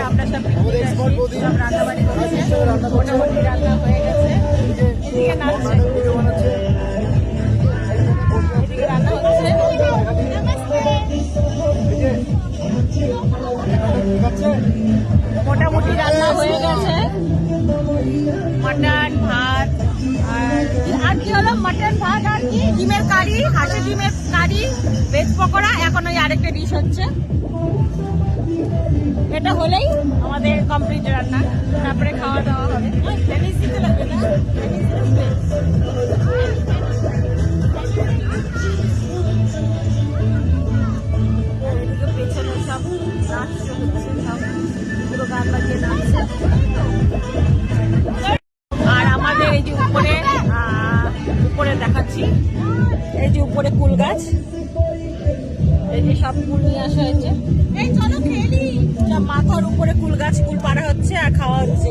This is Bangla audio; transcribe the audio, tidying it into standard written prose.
আমরা সব সব রান্নাবাড়ি করছে, মোটামুটি রান্না হয়ে গেছে। এদিকে নাচছে, এদিকে রান্না হচ্ছে। মোটামুটি রান্না হয়ে গেছে। মটন ভাত আর কি হলো, মটন ভাত আর কি ডিমের কারি, হাঁসের ডিমের কারি, ভেজ পকোড়া। এখন ওই আরেকটা ডিশ হচ্ছে। এটা হলেই আমাদের কমপ্লিট রান্না, তারপরে খাওয়া দাওয়া হবে। টেনিস দিতে লাগবে না, পেছনে সব নাচ হচ্ছে, সব পুরো গান বাজিয়ে নাচছে। আর আমাদের এই যে উপরে দেখাচ্ছি, এই যে উপরে কুল গাছ, এই যে সব কুল নিয়ে আসা হয়েছে। এই চলো খেলি, মাথার উপরে কুল গাছ, কুল পাড়া হচ্ছে আর খাওয়া হচ্ছে।